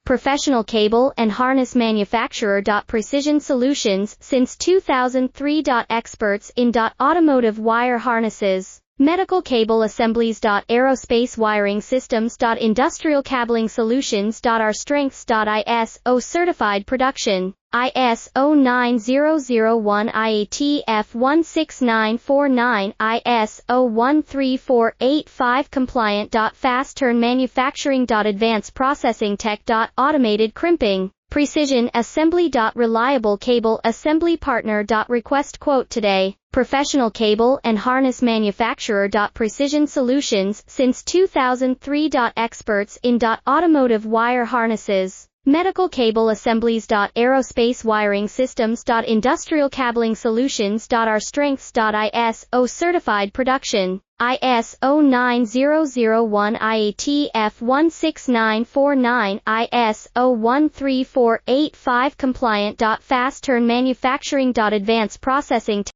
professional cable and harness manufacturer. Precision Solutions since 2003. Experts in automotive wire harnesses, medical cable assemblies. Aerospace wiring systems. Industrial cabling solutions. Our strengths. ISO certified production. ISO 9001 IATF 16949 ISO 13485 compliant. Fast turn manufacturing. Advanced processing tech. Automated crimping. Precision assembly. Reliable cable assembly partner. Request quote today. Professional cable and harness manufacturer. Precision Solutions since 2003. Experts in automotive wire harnesses, medical cable assemblies. Aerospace wiring systems. Industrial cabling solutions. Our strengths. ISO certified production. ISO 9001 IATF 16949 ISO 13485 compliant. Fast turn manufacturing. Advanced processing